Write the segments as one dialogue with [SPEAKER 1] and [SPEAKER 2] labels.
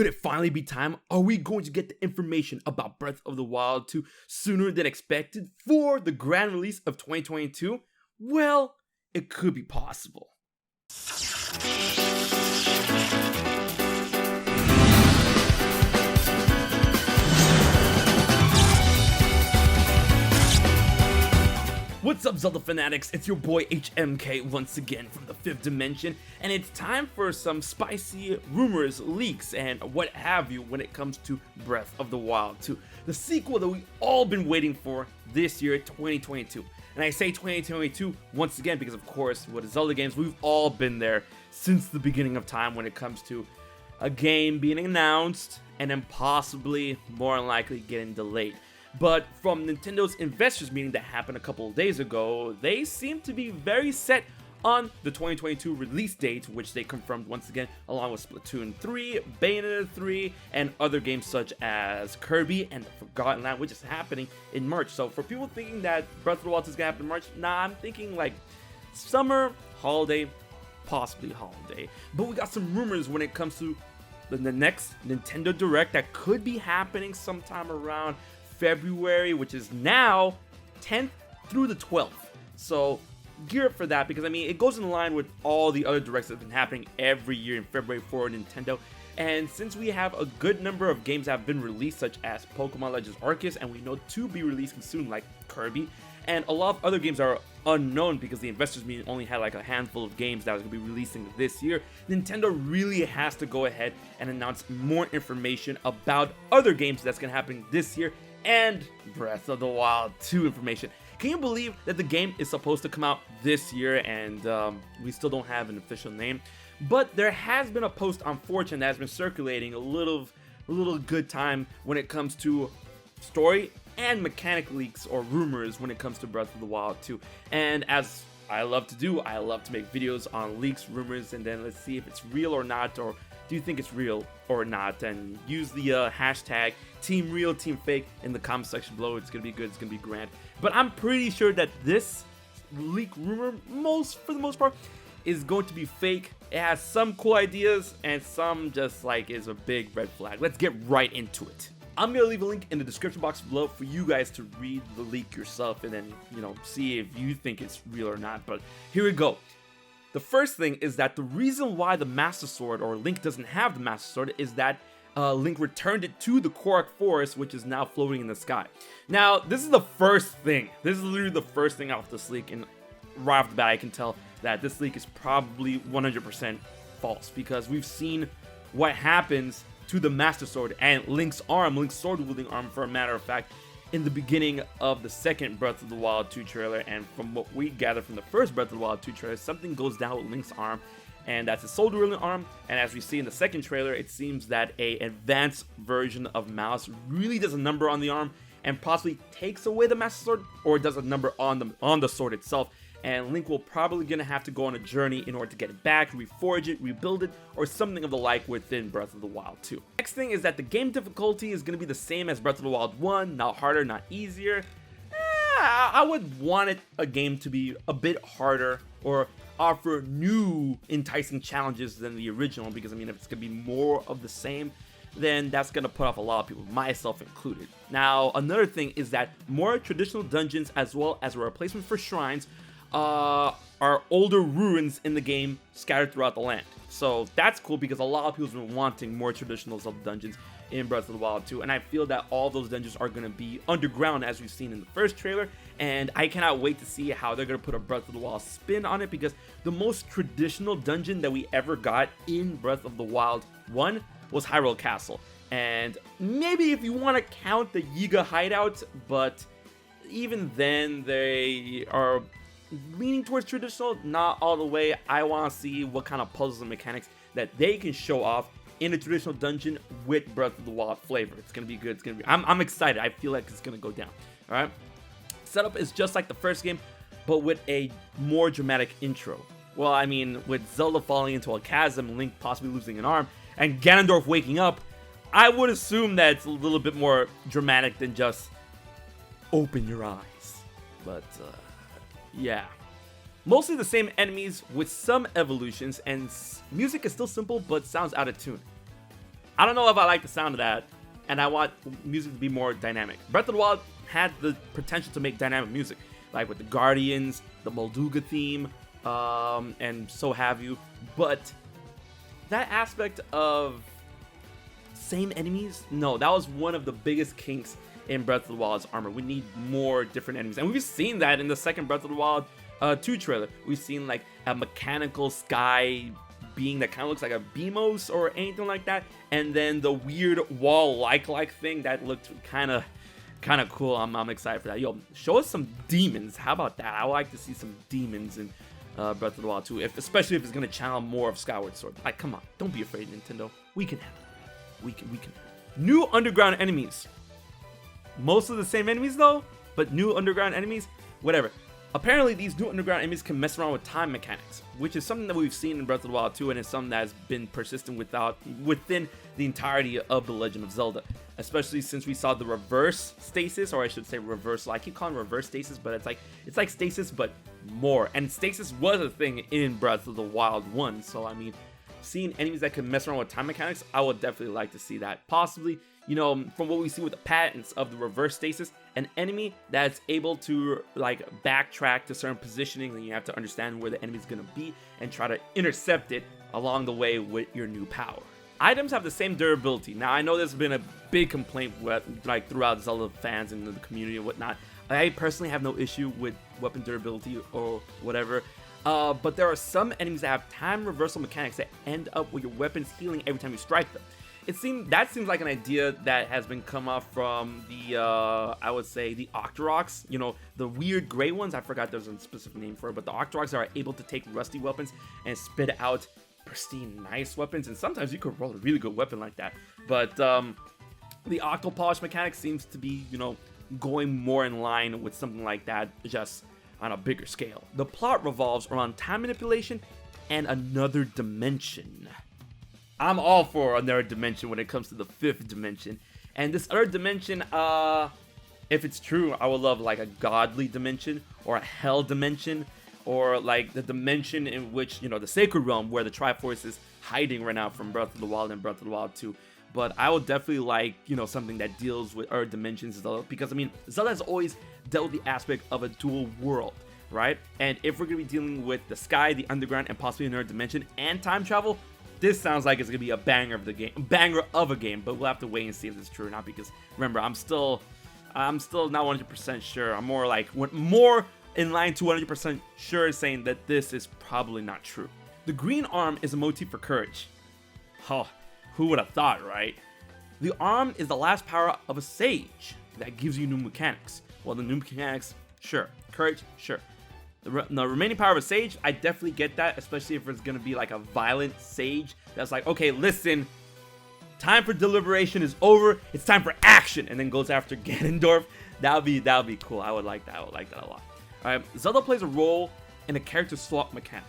[SPEAKER 1] Could it finally be time? Are we going to get the information about Breath of the Wild 2 sooner than expected for the grand release of 2022? Well, it could be possible. What's up, Zelda fanatics? It's your boy HMK once again from the 5th dimension, and it's time for some spicy rumors, leaks, and what have you when it comes to Breath of the Wild 2, the sequel that we've all been waiting for this year, 2022. And I say 2022 once again because, of course, with Zelda games, we've all been there since the beginning of time when it comes to a game being announced and then possibly, more than likely, getting delayed. But from Nintendo's investors meeting that happened a couple of days ago, they seem to be very set on the 2022 release date, which they confirmed once again, along with Splatoon 3, Bayonetta 3, and other games such as Kirby and the Forgotten Land, which is happening in March. So for people thinking that Breath of the Wild is going to happen in March, nah, I'm thinking like summer, holiday, possibly holiday. But we got some rumors when it comes to the next Nintendo Direct that could be happening sometime around February, which is now 10th through the 12th. So gear up for that, because I mean it goes in line with all the other directs that have been happening every year in February for Nintendo. And since we have a good number of games that have been released, such as Pokemon Legends Arceus, and we know to be releasing soon, like Kirby, and a lot of other games are unknown because the investors meeting only had like a handful of games that was going to be releasing this year, Nintendo really has to go ahead and announce more information about other games that's going to happen this year and Breath of the Wild 2 information. Can you believe that the game is supposed to come out this year and we still don't have an official name? But there has been a post on 4chan that has been circulating a little good time when it comes to story and mechanic leaks or rumors when it comes to Breath of the Wild 2. And as I love to do, I love to make videos on leaks, rumors, and then let's see if it's real or not, or do you think it's real or not, and use the hashtag Team Real, Team Fake in the comment section below. It's gonna be good, it's gonna be grand. But I'm pretty sure that this leak rumor, for the most part, is going to be fake. It has some cool ideas and some just like is a big red flag. Let's get right into it. I'm gonna leave a link in the description box below for you guys to read the leak yourself and then, see if you think it's real or not. But here we go. The first thing is that the reason why the Master Sword, or Link doesn't have the Master Sword, is that Link returned it to the Korok Forest, which is now floating in the sky. Now, this is the first thing. This is literally the first thing off this leak, and right off the bat, I can tell that this leak is probably 100% false, because we've seen what happens to the Master Sword and Link's arm, Link's sword-wielding arm, for a matter of fact, in the beginning of the second Breath of the Wild 2 trailer. And from what we gather from the first Breath of the Wild 2 trailer, something goes down with Link's arm, and that's his sword-wielding arm. And as we see in the second trailer, it seems that a advanced version of Mouse really does a number on the arm and possibly takes away the Master Sword, or does a number on the sword itself. And Link will probably gonna have to go on a journey in order to get it back, reforge it, rebuild it, or something of the like within Breath of the Wild 2. Next thing is that the game difficulty is gonna be the same as Breath of the Wild 1, not harder, not easier. I would want a game to be a bit harder or offer new enticing challenges than the original, because I mean, if it's gonna be more of the same, then that's gonna put off a lot of people, myself included. Now, another thing is that more traditional dungeons, as well as a replacement for shrines, are older ruins in the game scattered throughout the land. So that's cool, because a lot of people have been wanting more traditional Zelda dungeons in Breath of the Wild 2, and I feel that all those dungeons are going to be underground, as we've seen in the first trailer, and I cannot wait to see how they're going to put a Breath of the Wild spin on it, because the most traditional dungeon that we ever got in Breath of the Wild 1 was Hyrule Castle. And maybe if you want to count the Yiga hideout, but even then they are leaning towards traditional, not all the way. I want to see what kind of puzzles and mechanics that they can show off in a traditional dungeon with Breath of the Wild flavor. It's gonna be good. It's gonna be. I'm excited. I feel like it's gonna go down. All right. Setup is just like the first game, but with a more dramatic intro. Well, I mean, with Zelda falling into a chasm, Link possibly losing an arm, and Ganondorf waking up, I would assume that it's a little bit more dramatic than just open your eyes. But yeah, mostly the same enemies with some evolutions, and music is still simple but sounds out of tune. I don't know if I like the sound of that, and I want music to be more dynamic. Breath of the Wild had the potential to make dynamic music, like with the Guardians, the Molduga theme, and so have you. But that aspect of same enemies, no, that was one of the biggest kinks in Breath of the Wild's armor. We need more different enemies, and we've seen that in the second Breath of the Wild 2 trailer. We've seen like a mechanical sky being that kind of looks like a Beamos or anything like that, and then the weird wall like thing that looked kind of cool. I'm excited for that. Yo, show us some demons. How about that? I would like to see some demons in Breath of the Wild 2, especially if it's gonna channel more of Skyward Sword. Like, come on, don't be afraid, Nintendo. We can have it. We can. New underground enemies. Most of the same enemies though, but new underground enemies. Whatever. Apparently, these new underground enemies can mess around with time mechanics, which is something that we've seen in Breath of the Wild 2, and it's something that has been persistent within the entirety of The Legend of Zelda. Especially since we saw the reverse stasis, or I should say reversal. I keep calling it reverse stasis, but it's like stasis, but more. And stasis was a thing in Breath of the Wild 1, so I mean, seeing enemies that can mess around with time mechanics, I would definitely like to see that. Possibly, you know, from what we see with the patents of the reverse stasis, an enemy that's able to like backtrack to certain positioning, and you have to understand where the enemy's gonna be and try to intercept it along the way with your new power. Items have the same durability. Now, I know there's been a big complaint with, like, throughout Zelda fans and the community and whatnot. I personally have no issue with weapon durability or whatever. But there are some enemies that have time reversal mechanics that end up with your weapons healing every time you strike them. That seems like an idea that has been come off from the, I would say, the Octoroks. You know, the weird gray ones. I forgot there's a specific name for it, but the Octoroks are able to take rusty weapons and spit out pristine, nice weapons, and sometimes you could roll a really good weapon like that. But the Octopolish mechanic seems to be, you know, going more in line with something like that, just on a bigger scale. The plot revolves around time manipulation and another dimension. I'm all for another dimension when it comes to the 5th dimension. And this other dimension, if it's true, I would love like a godly dimension or a hell dimension, or like the dimension in which, you know, the Sacred Realm, where the Triforce is hiding right now from Breath of the Wild and Breath of the Wild 2. But I would definitely like, you know, something that deals with other dimensions, because I mean, Zelda has always dealt with the aspect of a dual world, right? And if we're gonna be dealing with the sky, the underground, and possibly another dimension and time travel, this sounds like it's gonna be a banger of a game. But we'll have to wait and see if it's true or not, because remember, I'm still not 100% sure. I'm more in line to 100% sure saying that this is probably not true. The green arm is a motif for courage. Oh, who would have thought, right? The arm is the last power of a sage that gives you new mechanics. Well, the new mechanics, sure. Courage, sure. The remaining power of a sage, I definitely get that, especially if it's gonna be like a violent sage that's like, okay, listen, time for deliberation is over, it's time for action, and then goes after Ganondorf. That would be cool. I would like that a lot. Alright, Zelda plays a role in a character swap mechanic.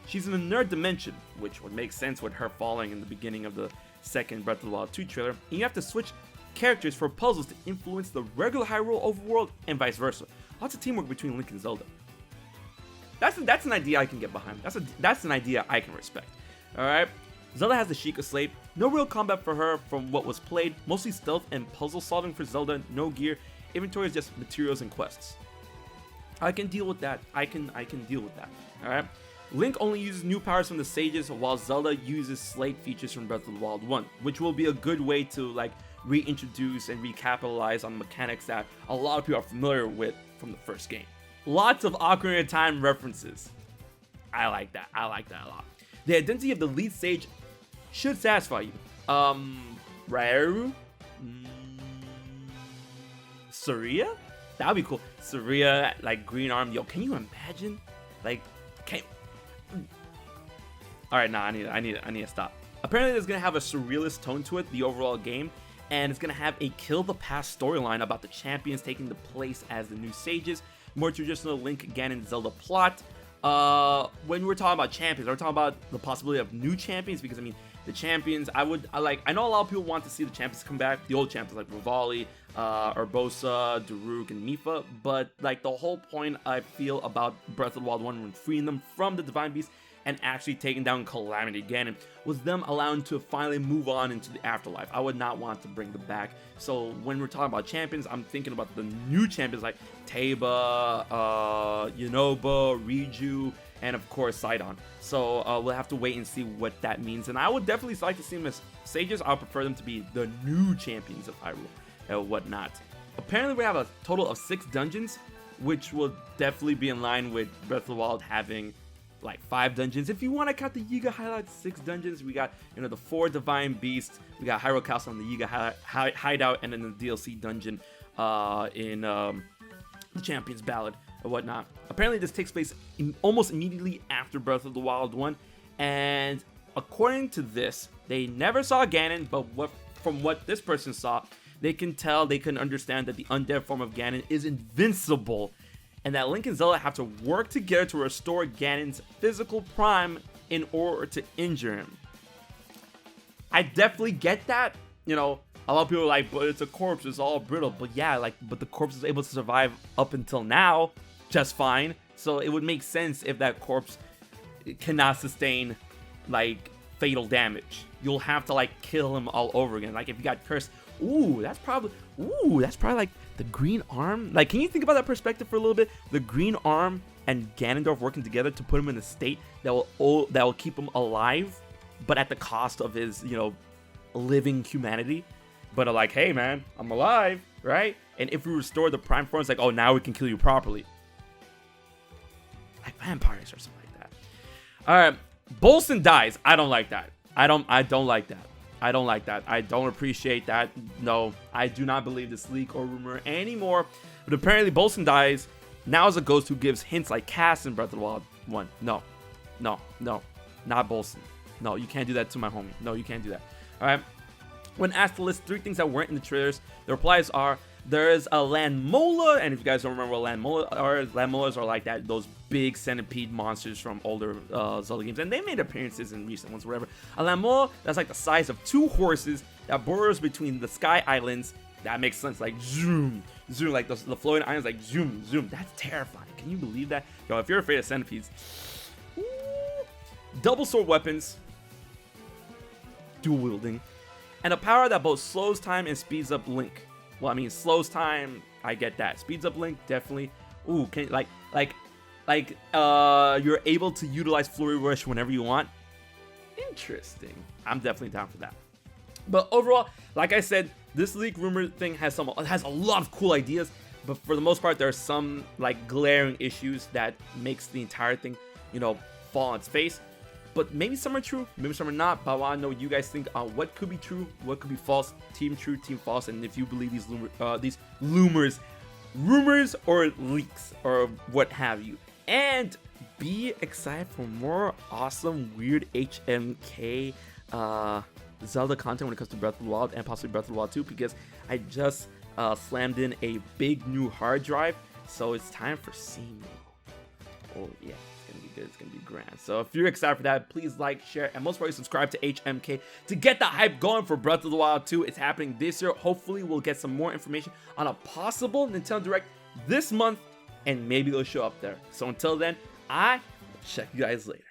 [SPEAKER 1] She's in another dimension, which would make sense with her falling in the beginning of the second Breath of the Wild 2 trailer, and you have to switch characters for puzzles to influence the regular Hyrule overworld and vice versa. Lots of teamwork between Link and Zelda. That's an idea I can get behind. That's an idea I can respect. Alright, Zelda has the Sheikah Slate. No real combat for her from what was played, mostly stealth and puzzle solving for Zelda, no gear. Inventory is just materials and quests. I can deal with that. I can deal with that. Alright. Link only uses new powers from the sages, while Zelda uses Slate features from Breath of the Wild 1, which will be a good way to like reintroduce and recapitalize on mechanics that a lot of people are familiar with from the first game. Lots of Ocarina of Time references. I like that a lot. The identity of the lead sage should satisfy you. Rairu? Saria? That would be cool. Saria, like green arm. Yo, can you imagine? Like, Alright, nah, I need to stop. Apparently, there's gonna have a surrealist tone to it, the overall game, and it's gonna have a kill the past storyline about the champions taking the place as the new sages. More traditional Link, Ganon, Zelda plot. When we're talking about champions, we're talking about the possibility of new champions, because I mean, the champions, I know a lot of people want to see the champions come back, the old champions like Rivali, Urbosa, Daruk, and Mipha, but like the whole point I feel about Breath of the Wild 1 when freeing them from the Divine Beast and actually taking down Calamity Ganon was them allowing to finally move on into the afterlife. I would not want to bring them back. So when we're talking about champions, I'm thinking about the new champions like Teba, Yunobo, Riju, and of course Sidon. So we'll have to wait and see what that means. And I would definitely like to see them as sages. I would prefer them to be the new champions of Hyrule and whatnot. Apparently we have a total of 6 dungeons, which will definitely be in line with Breath of the Wild having like 5 dungeons. If you want to count the Yiga hideout, 6 dungeons. We got, you know, the 4 divine beasts. We got Hyrule Castle on the Yiga hideout, and then the DLC dungeon in the Champions Ballad and whatnot. Apparently this takes place almost immediately after Breath of the Wild 1, and according to this, they never saw Ganon, but from what this person saw, they can understand that the undead form of Ganon is invincible, and that Link and Zelda have to work together to restore Ganon's physical prime in order to injure him. I definitely get that. You know, a lot of people are like, but it's a corpse, it's all brittle. But yeah, like, but the corpse is able to survive up until now just fine. So it would make sense if that corpse cannot sustain like fatal damage. You'll have to like kill him all over again. Like if you got cursed, that's probably like the green arm. Like, can you think about that perspective for a little bit? The green arm and Ganondorf working together to put him in a state that will keep him alive, but at the cost of his, you know, living humanity. But like, hey man, I'm alive, right? And if we restore the prime form, it's like, oh, now we can kill you properly, like vampires or something like that. All right, Bolson dies. I don't like that. I don't like that. I don't like that. I don't appreciate that. No, I do not believe this leak or rumor anymore. But apparently Bolson dies now as a ghost who gives hints like Cass in Breath of the Wild 1. No, not Bolson. No, you can't do that to my homie. No, you can't do that. All right. When asked to list 3 things that weren't in the trailers, the replies are, there is a land mola, and if you guys don't remember what land molas are like that, those big centipede monsters from older Zelda games, and they made appearances in recent ones, whatever. A land mola that's like the size of 2 horses that borders between the Sky Islands. That makes sense, like zoom, zoom, like the floating islands, like zoom, zoom. That's terrifying. Can you believe that? Yo, if you're afraid of centipedes, double sword weapons, dual wielding, and a power that both slows time and speeds up Link. Well, I mean, slows time, I get that. Speeds up Link, definitely. Ooh, can you're able to utilize Flurry Rush whenever you want. Interesting. I'm definitely down for that. But overall, like I said, this leak rumor thing has a lot of cool ideas, but for the most part, there are some like glaring issues that makes the entire thing, you know, fall on its face. But maybe some are true, maybe some are not. But I want to know what you guys think on what could be true, what could be false, team true, team false, and if you believe these rumors or leaks or what have you. And be excited for more awesome, weird HMK Zelda content when it comes to Breath of the Wild and possibly Breath of the Wild 2, because I just slammed in a big new hard drive, so it's time for Simu. Oh yeah. Good. It's gonna be grand. So if you're excited for that, please like, share, and most probably subscribe to HMK to get the hype going for Breath of the Wild 2. It's happening this year. Hopefully we'll get some more information on a possible Nintendo Direct this month, and maybe it'll show up there. So until then, I will check you guys later.